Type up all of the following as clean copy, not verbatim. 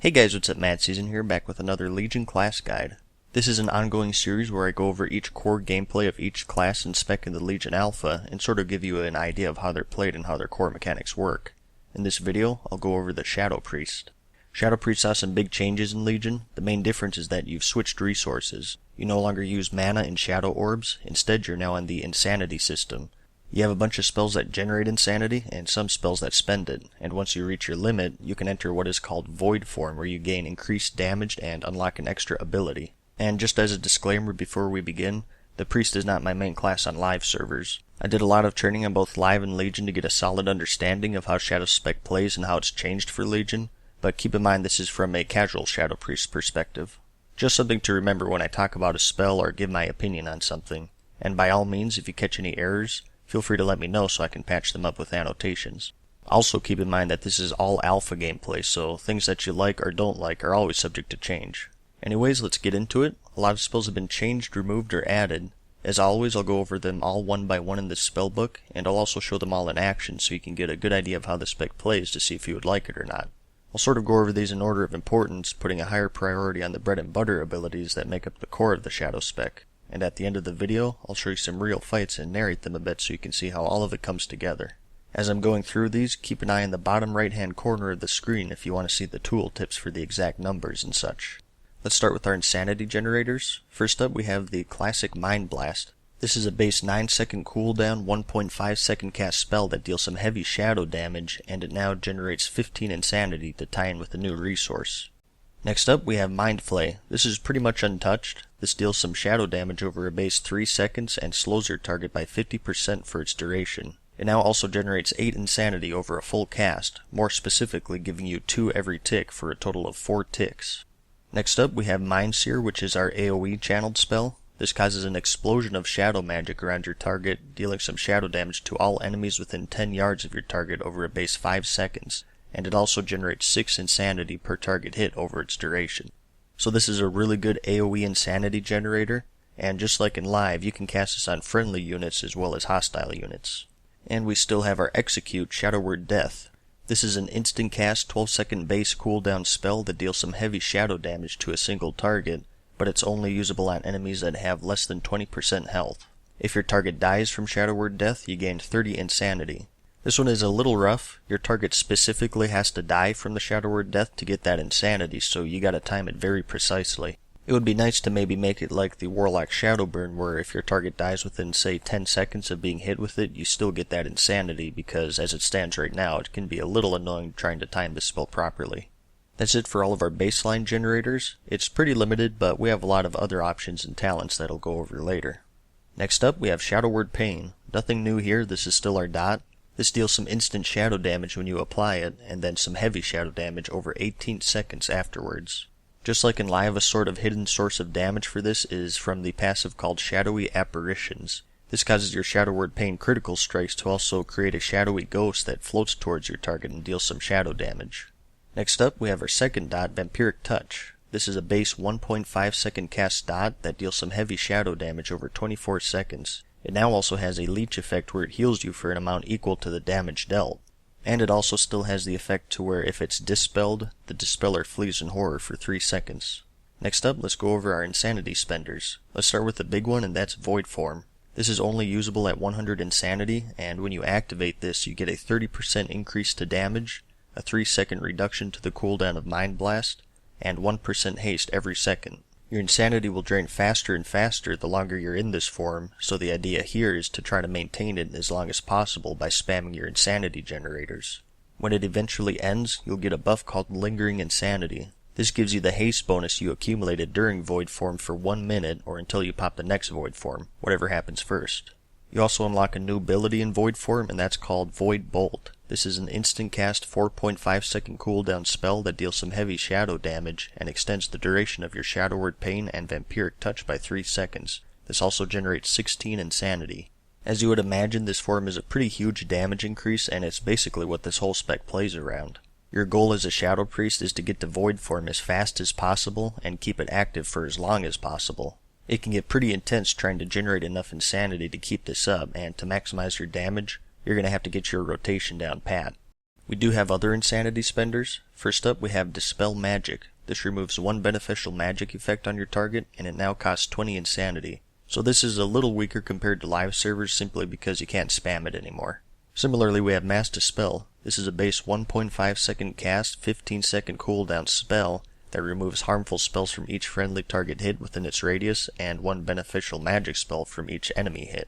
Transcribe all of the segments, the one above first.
Hey guys, what's up? MadSeason here, back with another Legion class guide. This is an ongoing series where I go over each core gameplay of each class and spec in the Legion Alpha and sort of give you an idea of how they're played and how their core mechanics work. In this video, I'll go over the Shadow Priest. Shadow Priest saw some big changes in Legion. The main difference is that you've switched resources. You no longer use mana and shadow orbs, instead you're now on the Insanity system. You have a bunch of spells that generate insanity, and some spells that spend it, and once you reach your limit, you can enter what is called Void form, where you gain increased damage and unlock an extra ability. And just as a disclaimer before we begin, the Priest is not my main class on live servers. I did a lot of training on both live and Legion to get a solid understanding of how Shadow Spec plays and how it's changed for Legion, but keep in mind this is from a casual Shadow Priest perspective. Just something to remember when I talk about a spell or give my opinion on something. And by all means, if you catch any errors, feel free to let me know so I can patch them up with annotations. Also keep in mind that this is all alpha gameplay, so things that you like or don't like are always subject to change. Anyways, let's get into it. A lot of spells have been changed, removed, or added. As always, I'll go over them all one by one in this spell book, and I'll also show them all in action so you can get a good idea of how the spec plays to see if you would like it or not. I'll sort of go over these in order of importance, putting a higher priority on the bread and butter abilities that make up the core of the Shadow Spec. And at the end of the video, I'll show you some real fights and narrate them a bit so you can see how all of it comes together. As I'm going through these, keep an eye on the bottom right hand corner of the screen if you want to see the tool tips for the exact numbers and such. Let's start with our insanity generators. First up we have the classic Mind Blast. This is a base 9-second cooldown, 1.5-second cast spell that deals some heavy shadow damage, and it now generates 15 insanity to tie in with the new resource. Next up we have Mind Flay. This is pretty much untouched. This deals some shadow damage over a base 3 seconds and slows your target by 50% for its duration. It now also generates 8 insanity over a full cast, more specifically giving you 2 every tick for a total of 4 ticks. Next up we have Mind Sear, which is our AoE channeled spell. This causes an explosion of shadow magic around your target, dealing some shadow damage to all enemies within 10 yards of your target over a base 5 seconds. And it also generates 6 insanity per target hit over its duration. So this is a really good AoE insanity generator, and just like in live, you can cast this on friendly units as well as hostile units. And we still have our Execute Shadow Word Death. This is an instant cast 12-second base cooldown spell that deals some heavy shadow damage to a single target, but it's only usable on enemies that have less than 20% health. If your target dies from Shadow Word Death, you gain 30 insanity. This one is a little rough. Your target specifically has to die from the Shadow Word Death to get that insanity, so you gotta time it very precisely. It would be nice to maybe make it like the Warlock Shadowburn, where if your target dies within say 10 seconds of being hit with it, you still get that insanity, because as it stands right now, it can be a little annoying trying to time this spell properly. That's it for all of our baseline generators. It's pretty limited, but we have a lot of other options and talents that I'll go over later. Next up, we have Shadow Word Pain. Nothing new here, this is still our dot. This deals some instant shadow damage when you apply it, and then some heavy shadow damage over 18 seconds afterwards. Just like in live, a sort of hidden source of damage for this is from the passive called Shadowy Apparitions. This causes your Shadow Word Pain critical strikes to also create a shadowy ghost that floats towards your target and deals some shadow damage. Next up, we have our second dot, Vampiric Touch. This is a base 1.5-second cast dot that deals some heavy shadow damage over 24 seconds. It now also has a leech effect where it heals you for an amount equal to the damage dealt. And it also still has the effect to where if it's dispelled, the dispeller flees in horror for 3 seconds. Next up, let's go over our insanity spenders. Let's start with the big one, and that's Void form. This is only usable at 100 insanity, and when you activate this you get a 30% increase to damage, a 3-second reduction to the cooldown of Mind Blast, and 1% haste every second. Your insanity will drain faster and faster the longer you're in this form, so the idea here is to try to maintain it as long as possible by spamming your insanity generators. When it eventually ends, you'll get a buff called Lingering Insanity. This gives you the haste bonus you accumulated during Void form for 1 minute or until you pop the next Void form, whatever happens first. You also unlock a new ability in Void form, and that's called Void Bolt. This is an instant cast 4.5-second cooldown spell that deals some heavy shadow damage and extends the duration of your Shadow Word Pain and Vampiric Touch by 3 seconds. This also generates 16 insanity. As you would imagine, this form is a pretty huge damage increase, and it's basically what this whole spec plays around. Your goal as a Shadow Priest is to get to Void form as fast as possible and keep it active for as long as possible. It can get pretty intense trying to generate enough insanity to keep this up, and to maximize your damage, you're going to have to get your rotation down pat. We do have other insanity spenders. First up, we have Dispel Magic. This removes one beneficial magic effect on your target, and it now costs 20 insanity. So this is a little weaker compared to live servers simply because you can't spam it anymore. Similarly, we have Mass Dispel. This is a base 1.5 second cast, 15 second cooldown spell that removes harmful spells from each friendly target hit within its radius, and one beneficial magic spell from each enemy hit.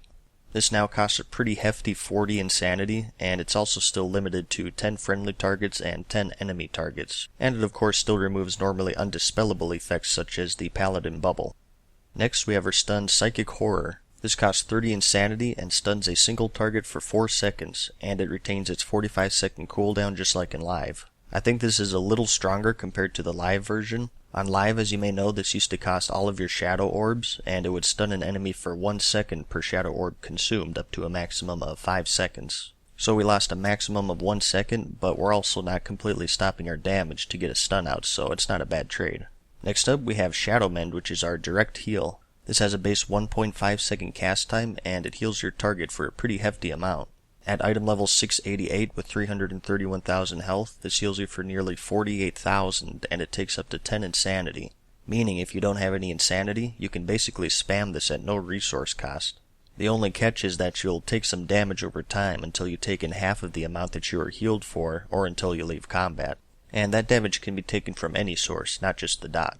This now costs a pretty hefty 40 insanity, and it's also still limited to 10 friendly targets and 10 enemy targets, and it of course still removes normally undispellable effects such as the Paladin Bubble. Next we have our stun Psychic Horror. This costs 30 insanity and stuns a single target for 4 seconds, and it retains its 45 second cooldown just like in live. I think this is a little stronger compared to the live version. On live, as you may know, this used to cost all of your shadow orbs, and it would stun an enemy for 1 second per shadow orb consumed, up to a maximum of 5 seconds. So we lost a maximum of 1 second, but we're also not completely stopping our damage to get a stun out, so it's not a bad trade. Next up, we have Shadow Mend, which is our direct heal. This has a base 1.5 second cast time, and it heals your target for a pretty hefty amount. At item level 688 with 331,000 health, this heals you for nearly 48,000, and it takes up to 10 insanity. Meaning if you don't have any insanity, you can basically spam this at no resource cost. The only catch is that you'll take some damage over time until you take in half of the amount that you are healed for, or until you leave combat. And that damage can be taken from any source, not just the dot.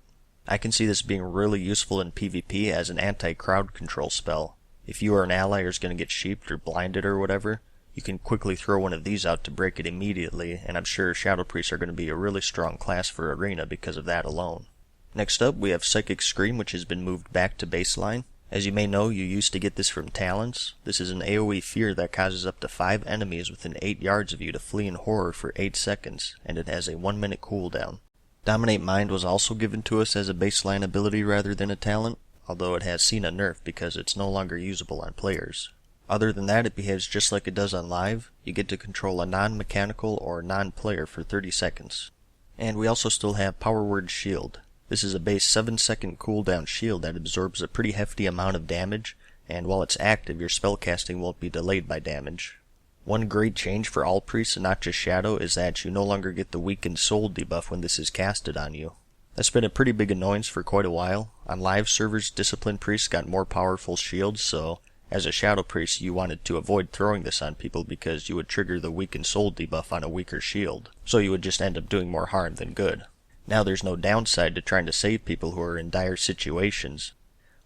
I can see this being really useful in PvP as an anti-crowd control spell. If you or an ally is going to get sheeped or blinded or whatever, you can quickly throw one of these out to break it immediately, and I'm sure Shadow Priests are going to be a really strong class for Arena because of that alone. Next up, we have Psychic Scream, which has been moved back to baseline. As you may know, you used to get this from talents. This is an AoE fear that causes up to 5 enemies within 8 yards of you to flee in horror for 8 seconds, and it has a 1 minute cooldown. Dominate Mind was also given to us as a baseline ability rather than a talent, although it has seen a nerf because it's no longer usable on players. Other than that, it behaves just like it does on live. You get to control a non-mechanical or non-player for 30 seconds. And we also still have Power Word Shield. This is a base 7 second cooldown shield that absorbs a pretty hefty amount of damage, and while it's active, your spellcasting won't be delayed by damage. One great change for all priests and not just Shadow is that you no longer get the Weakened Soul debuff when this is casted on you. That's been a pretty big annoyance for quite a while. On live servers, Disciplined priests got more powerful shields, so as a Shadow Priest, you wanted to avoid throwing this on people because you would trigger the Weakened Soul debuff on a weaker shield, so you would just end up doing more harm than good. Now there's no downside to trying to save people who are in dire situations.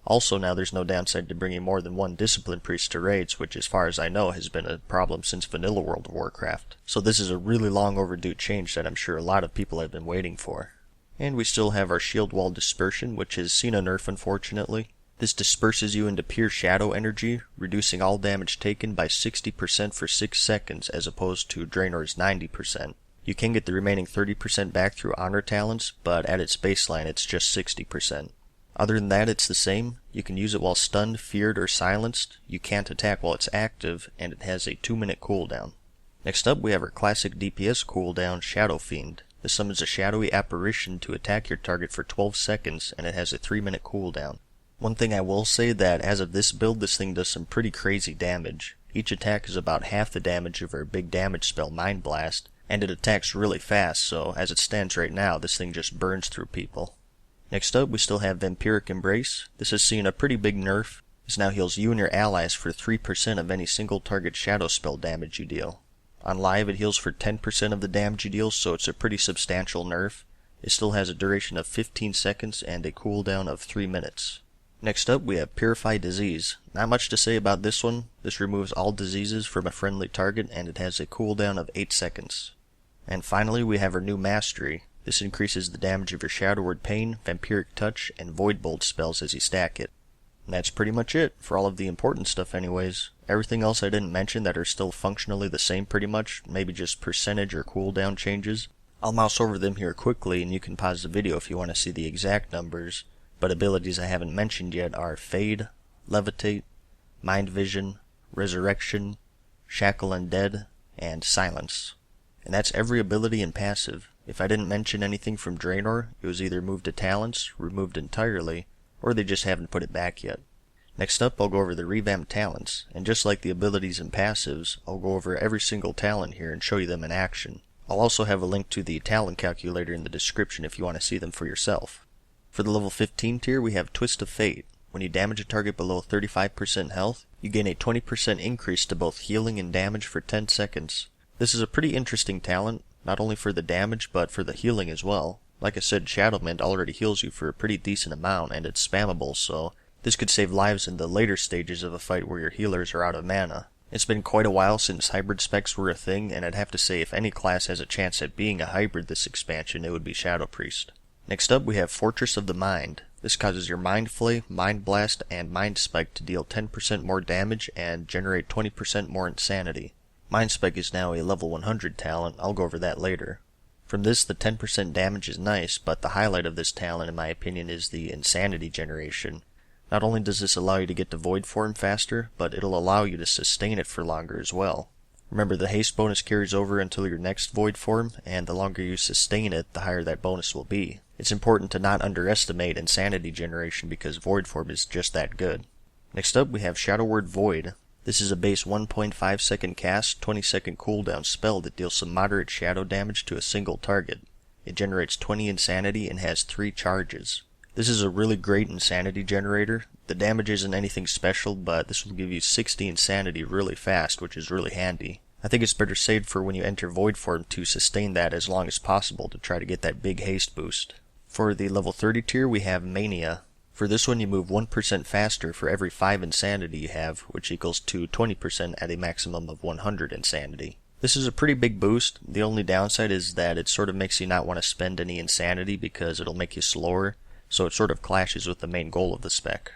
Also now there's no downside to bringing more than one Disciplined Priest to raids, which as far as I know has been a problem since Vanilla World of Warcraft. So this is a really long overdue change that I'm sure a lot of people have been waiting for. And we still have our Shield Wall Dispersion, which has seen a nerf unfortunately. This disperses you into pure shadow energy, reducing all damage taken by 60% for 6 seconds as opposed to Draenor's 90%. You can get the remaining 30% back through honor talents, but at its baseline it's just 60%. Other than that, it's the same. You can use it while stunned, feared, or silenced. You can't attack while it's active, and it has a 2 minute cooldown. Next up, we have our classic DPS cooldown, Shadow Fiend. This summons a shadowy apparition to attack your target for 12 seconds, and it has a 3 minute cooldown. One thing I will say that as of this build, this thing does some pretty crazy damage. Each attack is about half the damage of our big damage spell, Mind Blast, and it attacks really fast, so as it stands right now, this thing just burns through people. Next up, we still have Vampiric Embrace. This has seen a pretty big nerf. This now heals you and your allies for 3% of any single target shadow spell damage you deal. On live, it heals for 10% of the damage you deal, so it's a pretty substantial nerf. It still has a duration of 15 seconds and a cooldown of 3 minutes. Next up, we have Purify Disease. Not much to say about this one. This removes all diseases from a friendly target, and it has a cooldown of 8 seconds. And finally, we have our new Mastery. This increases the damage of your Shadow Word Pain, Vampiric Touch, and Void Bolt spells as you stack it. And that's pretty much it, for all of the important stuff anyways. Everything else I didn't mention that are still functionally the same pretty much, maybe just percentage or cooldown changes. I'll mouse over them here quickly, and you can pause the video if you want to see the exact numbers. But abilities I haven't mentioned yet are Fade, Levitate, Mind Vision, Resurrection, Shackle Undead, and Silence. And that's every ability and passive. If I didn't mention anything from Draenor, it was either moved to talents, removed entirely, or they just haven't put it back yet. Next up, I'll go over the revamped talents, and just like the abilities and passives, I'll go over every single talent here and show you them in action. I'll also have a link to the talent calculator in the description if you want to see them for yourself. For the level 15 tier, we have Twist of Fate. When you damage a target below 35% health, you gain a 20% increase to both healing and damage for 10 seconds. This is a pretty interesting talent, not only for the damage, but for the healing as well. Like I said, Shadow Mint already heals you for a pretty decent amount, and it's spammable, so this could save lives in the later stages of a fight where your healers are out of mana. It's been quite a while since hybrid specs were a thing, and I'd have to say if any class has a chance at being a hybrid this expansion, it would be Shadow Priest. Next up, we have Fortress of the Mind. This causes your Mind Flay, Mind Blast, and Mind Spike to deal 10% more damage and generate 20% more insanity. Mind Spike is now a level 100 talent, I'll go over that later. From this, the 10% damage is nice, but the highlight of this talent in my opinion is the insanity generation. Not only does this allow you to get to Void Form faster, but it'll allow you to sustain it for longer as well. Remember, the haste bonus carries over until your next Void Form, and the longer you sustain it, the higher that bonus will be. It's important to not underestimate insanity generation because Void Form is just that good. Next up, we have Shadow Word Void. This is a base 1.5 second cast, 20 second cooldown spell that deals some moderate shadow damage to a single target. It generates 20 insanity and has 3 charges. This is a really great insanity generator. The damage isn't anything special, but this will give you 60 insanity really fast, which is really handy. I think it's better saved for when you enter Void Form to sustain that as long as possible to try to get that big haste boost. For the level 30 tier, we have Mania. For this one, you move 1% faster for every 5 insanity you have, which equals to 20% at a maximum of 100 insanity. This is a pretty big boost. The only downside is that it sort of makes you not want to spend any insanity because it'll make you slower, so it sort of clashes with the main goal of the spec.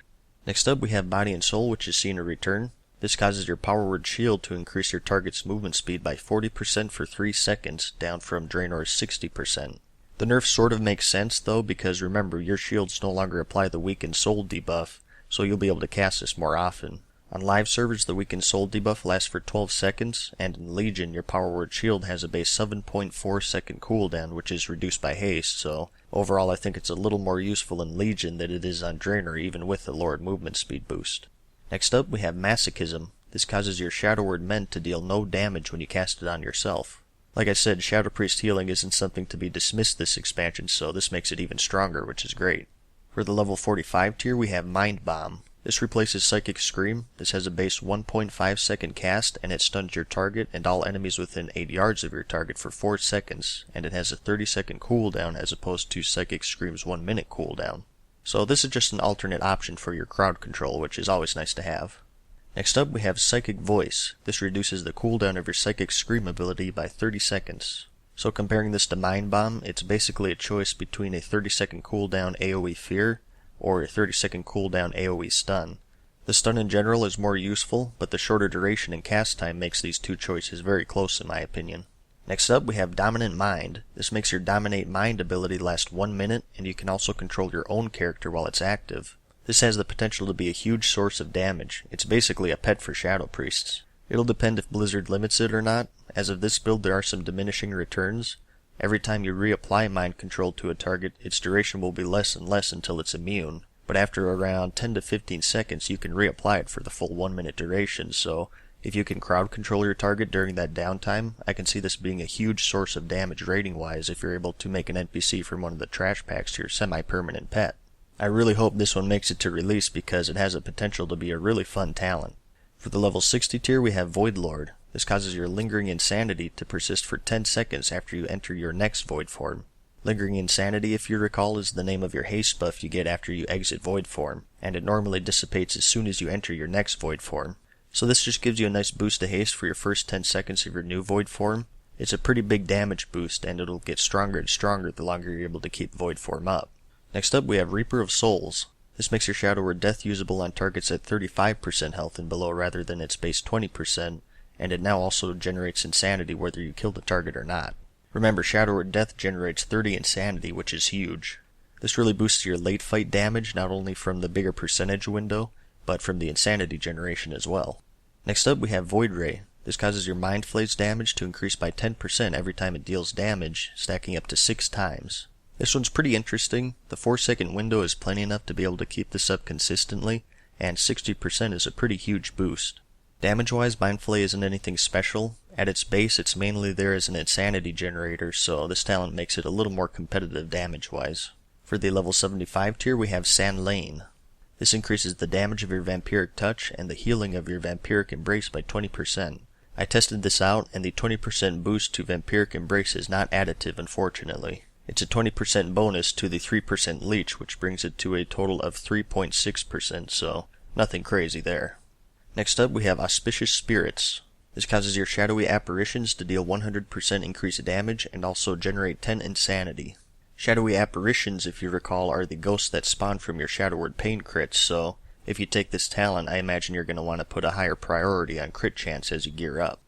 Next up, we have Body and Soul, which is seen a return. This causes your Power Word Shield to increase your target's movement speed by 40% for 3 seconds, down from Draenor's 60%. The nerf sort of makes sense though, because remember, your shields no longer apply the Weakened Soul debuff, so you'll be able to cast this more often. On live servers, the Weakened Soul debuff lasts for 12 seconds, and in Legion, your Power Word Shield has a base 7.4 second cooldown, which is reduced by haste, so overall I think it's a little more useful in Legion than it is on Draenor, even with the lowered movement speed boost. Next up, we have Masochism. This causes your Shadow Word Ment to deal no damage when you cast it on yourself. Like I said, Shadow Priest healing isn't something to be dismissed this expansion, so this makes it even stronger, which is great. For the level 45 tier, we have Mind Bomb. This replaces Psychic Scream. This has a base 1.5 second cast, and it stuns your target and all enemies within 8 yards of your target for 4 seconds, and it has a 30 second cooldown as opposed to Psychic Scream's 1 minute cooldown. So this is just an alternate option for your crowd control, which is always nice to have. Next up, we have Psychic Voice. This reduces the cooldown of your Psychic Scream ability by 30 seconds. So comparing this to Mind Bomb, it's basically a choice between a 30 second cooldown AoE Fear, or a 30 second cooldown AoE Stun. The stun in general is more useful, but the shorter duration and cast time makes these two choices very close in my opinion. Next up, we have Dominant Mind. This makes your Dominate Mind ability last 1 minute, and you can also control your own character while it's active. This has the potential to be a huge source of damage. It's basically a pet for Shadow Priests. It'll depend if Blizzard limits it or not. As of this build, there are some diminishing returns. Every time you reapply mind control to a target, its duration will be less and less until it's immune. But after around 10 to 15 seconds, you can reapply it for the full 1 minute duration, so if you can crowd control your target during that downtime, I can see this being a huge source of damage rating-wise if you're able to make an NPC from one of the trash packs your semi-permanent pet. I really hope this one makes it to release because it has a potential to be a really fun talent. For the level 60 tier, we have Void Lord. This causes your Lingering Insanity to persist for 10 seconds after you enter your next Void form. Lingering Insanity, if you recall, is the name of your haste buff you get after you exit Void form, and it normally dissipates as soon as you enter your next Void form. So this just gives you a nice boost to haste for your first 10 seconds of your new Void form. It's a pretty big damage boost, and it'll get stronger and stronger the longer you're able to keep Void form up. Next up, we have Reaper of Souls. This makes your Shadow Word Death usable on targets at 35% health and below rather than its base 20%, and it now also generates Insanity whether you kill the target or not. Remember, Shadow Word Death generates 30 Insanity, which is huge. This really boosts your late fight damage, not only from the bigger percentage window, but from the Insanity generation as well. Next up, we have Void Ray. This causes your Mind Flay's damage to increase by 10% every time it deals damage, stacking up to 6 times. This one's pretty interesting. The 4 second window is plenty enough to be able to keep this up consistently, and 60% is a pretty huge boost. Damage-wise, Mind Flay isn't anything special. At its base, it's mainly there as an insanity generator, so this talent makes it a little more competitive damage-wise. For the level 75 tier, we have San Lane. This increases the damage of your vampiric touch and the healing of your vampiric embrace by 20%. I tested this out, and the 20% boost to vampiric embrace is not additive, unfortunately. It's a 20% bonus to the 3% leech, which brings it to a total of 3.6%, so nothing crazy there. Next up, we have Auspicious Spirits. This causes your shadowy apparitions to deal 100% increased damage and also generate 10 insanity. Shadowy apparitions, if you recall, are the ghosts that spawn from your Shadow Word Pain crits, so if you take this talent, I imagine you're going to want to put a higher priority on crit chance as you gear up.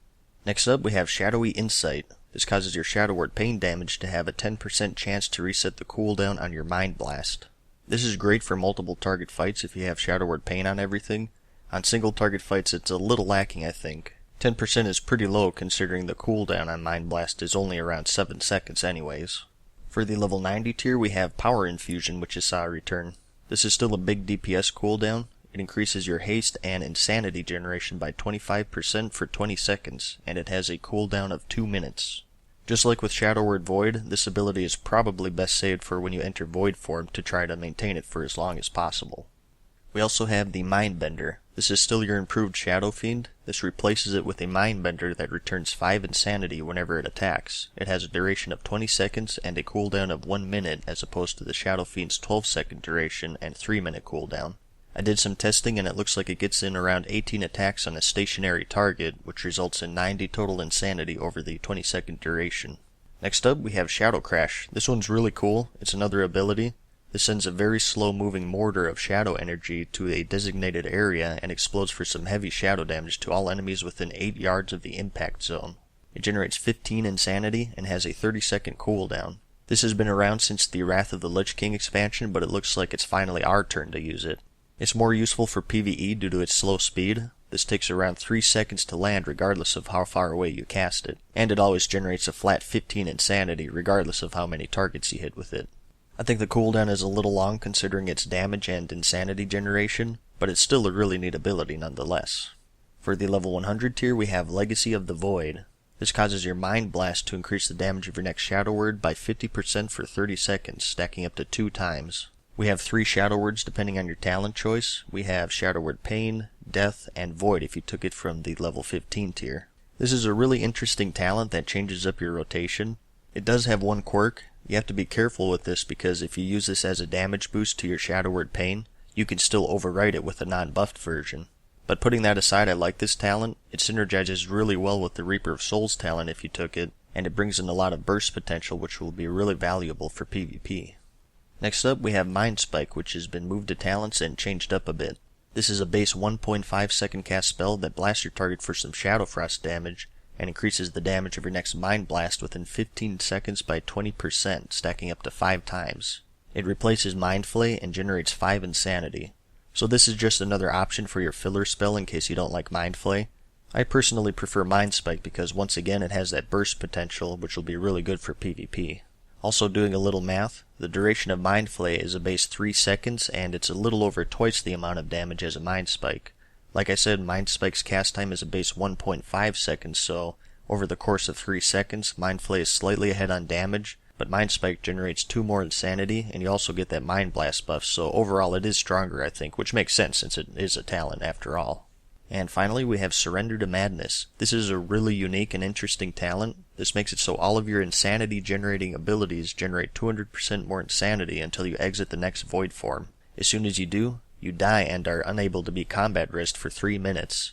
Next up, we have Shadowy Insight. This causes your Shadow Word Pain damage to have a 10% chance to reset the cooldown on your Mind Blast. This is great for multiple target fights if you have Shadow Word Pain on everything. On single target fights, it's a little lacking, I think. 10% is pretty low considering the cooldown on Mind Blast is only around 7 seconds anyways. For the level 90 tier, we have Power Infusion, which is saw a return. This is still a big DPS cooldown. It increases your haste and insanity generation by 25% for 20 seconds, and it has a cooldown of 2 minutes. Just like with Shadow Word Void, this ability is probably best saved for when you enter Void form to try to maintain it for as long as possible. We also have the Mindbender. This is still your improved Shadow Fiend. This replaces it with a Mindbender that returns 5 insanity whenever it attacks. It has a duration of 20 seconds and a cooldown of 1 minute as opposed to the Shadow Fiend's 12-second duration and 3-minute cooldown. I did some testing and it looks like it gets in around 18 attacks on a stationary target, which results in 90 total insanity over the 20-second duration. Next up, we have Shadow Crash. This one's really cool. It's another ability. This sends a very slow-moving mortar of shadow energy to a designated area and explodes for some heavy shadow damage to all enemies within 8 yards of the impact zone. It generates 15 insanity and has a 30-second cooldown. This has been around since the Wrath of the Lich King expansion, but it looks like it's finally our turn to use it. It's more useful for PvE due to its slow speed. This takes around 3 seconds to land regardless of how far away you cast it, and it always generates a flat 15 insanity regardless of how many targets you hit with it. I think the cooldown is a little long considering its damage and insanity generation, but it's still a really neat ability nonetheless. For the level 100 tier, we have Legacy of the Void. This causes your Mind Blast to increase the damage of your next Shadow Word by 50% for 30 seconds, stacking up to 2 times. We have 3 Shadow Words depending on your talent choice. We have Shadow Word Pain, Death, and Void if you took it from the level 15 tier. This is a really interesting talent that changes up your rotation. It does have one quirk. You have to be careful with this because if you use this as a damage boost to your Shadow Word Pain, you can still overwrite it with a non-buffed version. But putting that aside, I like this talent. It synergizes really well with the Reaper of Souls talent if you took it, and it brings in a lot of burst potential which will be really valuable for PvP. Next up, we have Mind Spike, which has been moved to talents and changed up a bit. This is a base 1.5 second cast spell that blasts your target for some Shadow Frost damage, and increases the damage of your next Mind Blast within 15 seconds by 20%, stacking up to 5 times. It replaces Mind Flay and generates 5 insanity. So this is just another option for your filler spell in case you don't like Mind Flay. I personally prefer Mind Spike because once again it has that burst potential which will be really good for PvP. Also doing a little math, the duration of Mind Flay is a base 3 seconds and it's a little over twice the amount of damage as a Mind Spike. Like I said, Mind Spike's cast time is a base 1.5 seconds, so over the course of 3 seconds, Mind Flay is slightly ahead on damage, but Mind Spike generates 2 more insanity, and you also get that Mind Blast buff, so overall it is stronger I think, which makes sense since it is a talent after all. And finally we have Surrender to Madness. This is a really unique and interesting talent. This makes it so all of your insanity generating abilities generate 200% more insanity until you exit the next Void form. As soon as you do, you die and are unable to be combat resist for 3 minutes.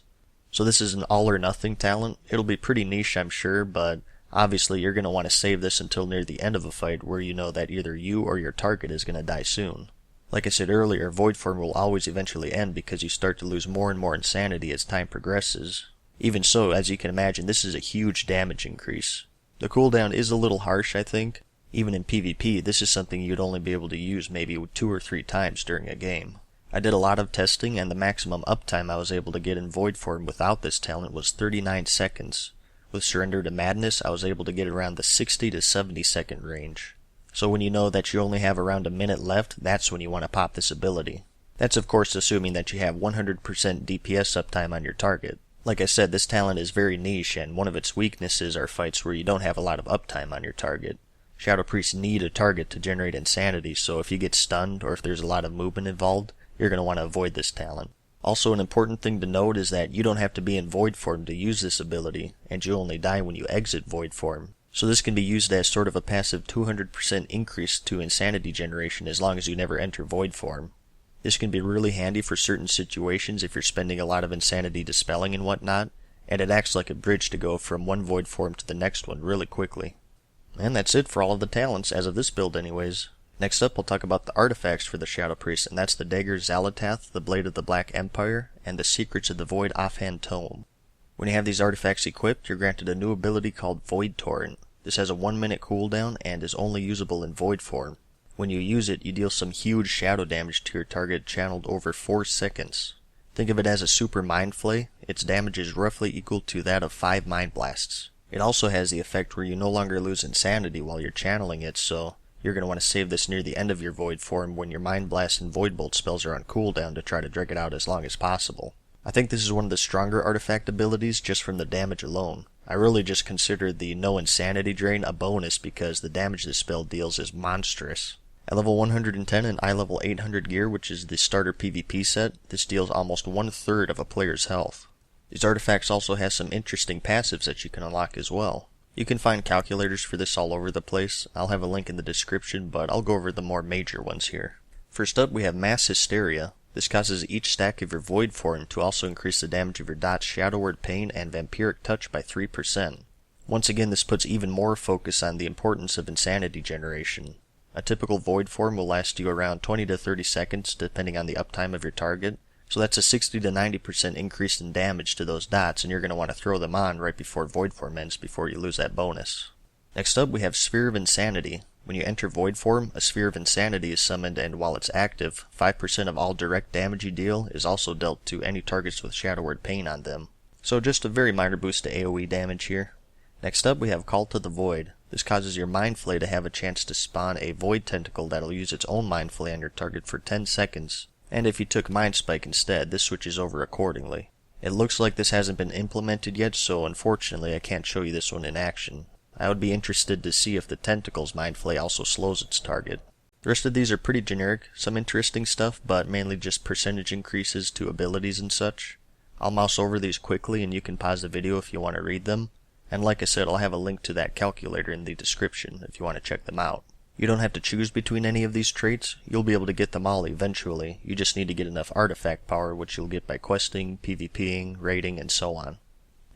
So this is an all or nothing talent. It'll be pretty niche I'm sure, but obviously you're going to want to save this until near the end of a fight where you know that either you or your target is going to die soon. Like I said earlier, Void form will always eventually end because you start to lose more and more insanity as time progresses. Even so, as you can imagine, this is a huge damage increase. The cooldown is a little harsh I think. Even in PvP, this is something you'd only be able to use maybe 2 or 3 times during a game. I did a lot of testing and the maximum uptime I was able to get in Void form without this talent was 39 seconds. With Surrender to Madness, I was able to get around the 60 to 70 second range. So when you know that you only have around a minute left, that's when you want to pop this ability. That's of course assuming that you have 100% DPS uptime on your target. Like I said, this talent is very niche, and one of its weaknesses are fights where you don't have a lot of uptime on your target. Shadow Priests need a target to generate insanity, so if you get stunned or if there's a lot of movement involved, you're going to want to avoid this talent. Also, an important thing to note is that you don't have to be in Void form to use this ability, and you only die when you exit Void form. So this can be used as sort of a passive 200% increase to insanity generation as long as you never enter Void form. This can be really handy for certain situations if you're spending a lot of insanity dispelling and whatnot, and it acts like a bridge to go from one Void form to the next one really quickly. And that's it for all of the talents, as of this build anyways. Next up, we'll talk about the artifacts for the Shadow Priest, and that's the Dagger xal'atash, the Blade of the Black Empire, and the Secrets of the Void Offhand Tome. When you have these artifacts equipped, you're granted a new ability called Void Torrent. This has a 1-minute cooldown and is only usable in Void form. When you use it, you deal some huge shadow damage to your target channeled over 4 seconds. Think of it as a super Mind Flay. Its damage is roughly equal to that of 5 Mind Blasts. It also has the effect where you no longer lose insanity while you're channeling it, so you're going to want to save this near the end of your Void form when your Mind Blast and Void Bolt spells are on cooldown to try to drag it out as long as possible. I think this is one of the stronger artifact abilities just from the damage alone. I really just consider the no insanity drain a bonus because the damage this spell deals is monstrous. At level 110 and eye level 800 gear, which is the starter PvP set, this deals almost 1/3 of a player's health. These artifacts also have some interesting passives that you can unlock as well. You can find calculators for this all over the place. I'll have a link in the description, but I'll go over the more major ones here. First up, we have Mass Hysteria. This causes each stack of your Void form to also increase the damage of your dot's Shadow Word Pain and Vampiric Touch by 3%. Once again, this puts even more focus on the importance of insanity generation. A typical Void form will last you around 20 to 30 seconds depending on the uptime of your target, so that's a 60 to 90% increase in damage to those dots, and you're going to want to throw them on right before Void form ends before you lose that bonus. Next up, we have Sphere of Insanity. When you enter Void form, a Sphere of Insanity is summoned, and while it's active, 5% of all direct damage you deal is also dealt to any targets with Shadow Word Pain on them. So just a very minor boost to AoE damage here. Next up, we have Call to the Void. This causes your Mind Flay to have a chance to spawn a Void Tentacle that'll use its own Mind Flay on your target for 10 seconds. And if you took Mind Spike instead, this switches over accordingly. It looks like this hasn't been implemented yet, so unfortunately I can't show you this one in action. I would be interested to see if the Tentacle's Mind Flay also slows its target. The rest of these are pretty generic, some interesting stuff, but mainly just percentage increases to abilities and such. I'll mouse over these quickly and you can pause the video if you want to read them. And like I said, I'll have a link to that calculator in the description if you want to check them out. You don't have to choose between any of these traits. You'll be able to get them all eventually. You just need to get enough artifact power, which you'll get by questing, PvPing, raiding, and so on.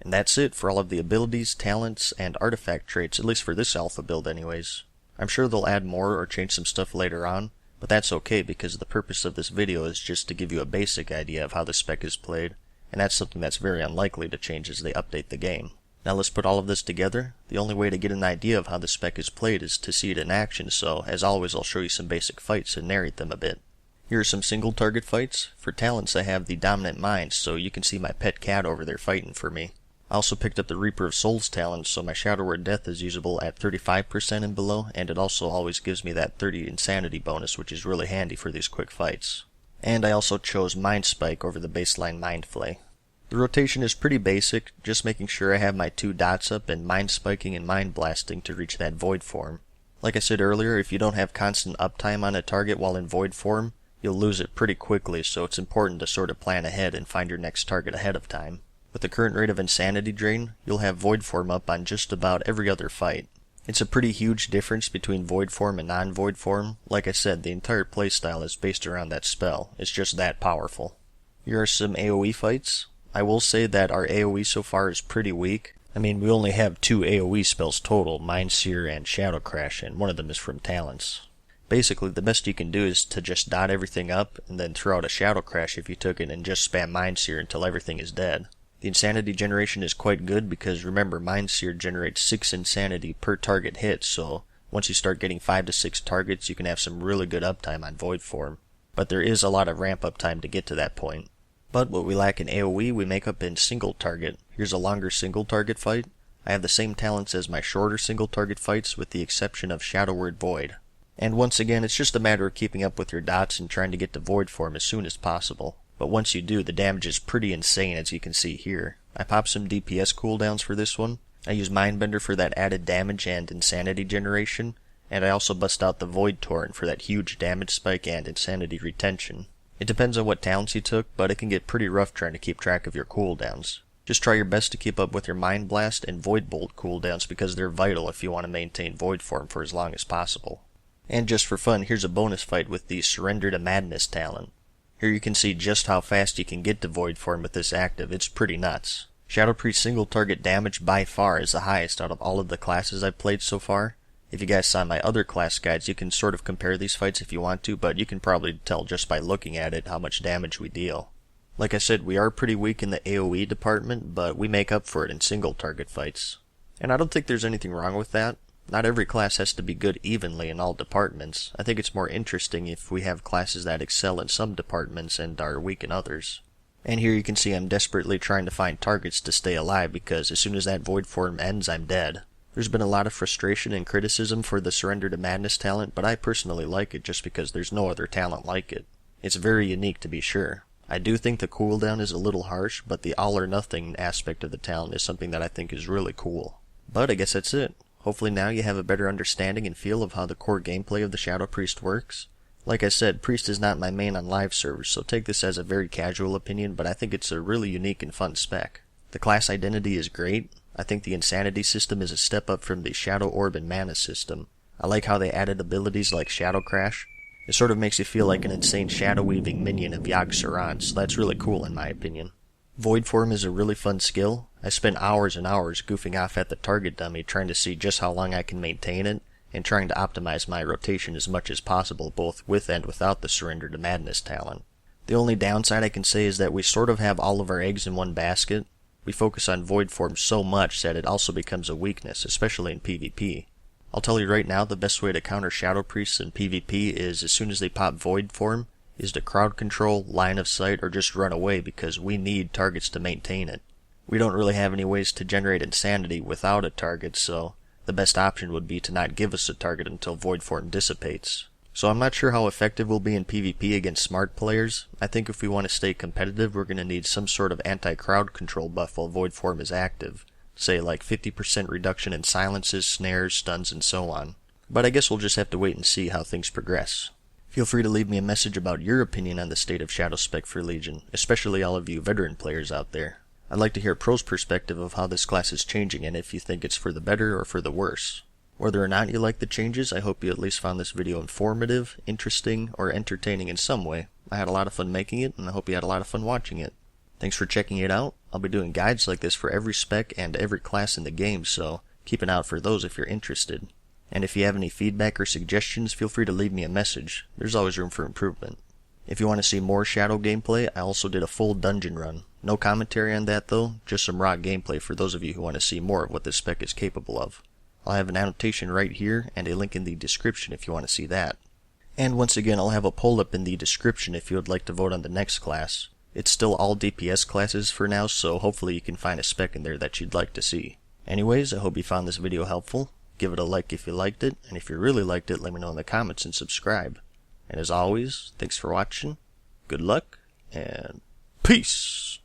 And that's it for all of the abilities, talents, and artifact traits, at least for this alpha build anyways. I'm sure they'll add more or change some stuff later on, but that's okay because the purpose of this video is just to give you a basic idea of how the spec is played, and that's something that's very unlikely to change as they update the game. Now let's put all of this together. The only way to get an idea of how the spec is played is to see it in action, so as always I'll show you some basic fights and narrate them a bit. Here are some single target fights. For talents I have the Dominant Mind, so you can see my pet cat over there fighting for me. I also picked up the Reaper of Souls talent, so my Shadow Word Death is usable at 35% and below, and it also always gives me that 30 insanity bonus, which is really handy for these quick fights. And I also chose Mind Spike over the baseline Mind Flay. The rotation is pretty basic, just making sure I have my 2 dots up and Mind Spiking and Mind Blasting to reach that Void form. Like I said earlier, if you don't have constant uptime on a target while in Void form, you'll lose it pretty quickly, so it's important to sort of plan ahead and find your next target ahead of time. With the current rate of insanity drain, you'll have Void form up on just about every other fight. It's a pretty huge difference between Void form and non-Void form. Like I said, the entire playstyle is based around that spell. It's just that powerful. Here are some AoE fights. I will say that our AoE so far is pretty weak. I mean, we only have 2 AoE spells total, Mind Seer and Shadow Crash, and one of them is from talents. Basically, the best you can do is to just dot everything up, and then throw out a Shadow Crash if you took it, and just spam Mind Seer until everything is dead. The insanity generation is quite good because remember, Mind Seer generates 6 insanity per target hit, so once you start getting 5 to 6 targets, you can have some really good uptime on Void form. But there is a lot of ramp up time to get to that point. But what we lack in AoE, we make up in single target. Here's a longer single target fight. I have the same talents as my shorter single target fights with the exception of Shadow Word Void. And once again, it's just a matter of keeping up with your dots and trying to get to void form as soon as possible. But once you do, the damage is pretty insane, as you can see here. I popped some DPS cooldowns for this one. I used Mindbender for that added damage and insanity generation, and I also bust out the Void Torrent for that huge damage spike and insanity retention. It depends on what talents you took, but it can get pretty rough trying to keep track of your cooldowns. Just try your best to keep up with your Mind Blast and Void Bolt cooldowns because they're vital if you want to maintain Void form for as long as possible. And just for fun, here's a bonus fight with the Surrender to Madness talent. Here you can see just how fast you can get to Void form with this active. It's pretty nuts. Shadow Priest single target damage by far is the highest out of all of the classes I've played so far. If you guys saw my other class guides, you can sort of compare these fights if you want to, but you can probably tell just by looking at it how much damage we deal. Like I said, we are pretty weak in the AoE department, but we make up for it in single target fights. And I don't think there's anything wrong with that. Not every class has to be good evenly in all departments. I think it's more interesting if we have classes that excel in some departments and are weak in others. And here you can see I'm desperately trying to find targets to stay alive because as soon as that void form ends, I'm dead. There's been a lot of frustration and criticism for the Surrender to Madness talent, but I personally like it just because there's no other talent like it. It's very unique to be sure. I do think the cooldown is a little harsh, but the all or nothing aspect of the talent is something that I think is really cool. But I guess that's it. Hopefully now you have a better understanding and feel of how the core gameplay of the Shadow Priest works. Like I said, Priest is not my main on live servers, so take this as a very casual opinion, but I think it's a really unique and fun spec. The class identity is great. I think the Insanity system is a step up from the Shadow Orb and Mana system. I like how they added abilities like Shadow Crash. It sort of makes you feel like an insane shadow-weaving minion of Yogg-Saron, so that's really cool in my opinion. Void Form is a really fun skill. I spent hours and hours goofing off at the target dummy trying to see just how long I can maintain it, and trying to optimize my rotation as much as possible both with and without the Surrender to Madness talent. The only downside I can say is that we sort of have all of our eggs in one basket. We focus on Void Form so much that it also becomes a weakness, especially in PvP. I'll tell you right now, the best way to counter Shadow Priests in PvP is as soon as they pop Void Form, is to crowd control, line of sight, or just run away because we need targets to maintain it. We don't really have any ways to generate insanity without a target, so the best option would be to not give us a target until Void Form dissipates. So I'm not sure how effective we'll be in PvP against smart players. I think if we want to stay competitive, we're going to need some sort of anti-crowd control buff while Void Form is active. Say like 50% reduction in silences, snares, stuns, and so on. But I guess we'll just have to wait and see how things progress. Feel free to leave me a message about your opinion on the state of Shadow Spec for Legion, especially all of you veteran players out there. I'd like to hear Pro's perspective of how this class is changing and if you think it's for the better or for the worse. Whether or not you like the changes, I hope you at least found this video informative, interesting, or entertaining in some way. I had a lot of fun making it, and I hope you had a lot of fun watching it. Thanks for checking it out. I'll be doing guides like this for every spec and every class in the game, so keep an eye out for those if you're interested. And if you have any feedback or suggestions, feel free to leave me a message. There's always room for improvement. If you want to see more Shadow gameplay, I also did a full dungeon run. No commentary on that though, just some raw gameplay for those of you who want to see more of what this spec is capable of. I'll have an annotation right here and a link in the description if you want to see that. And once again, I'll have a poll up in the description if you would like to vote on the next class. It's still all DPS classes for now, so hopefully you can find a spec in there that you'd like to see. Anyways, I hope you found this video helpful. Give it a like if you liked it, and if you really liked it, let me know in the comments and subscribe. And as always, thanks for watching, good luck, and peace!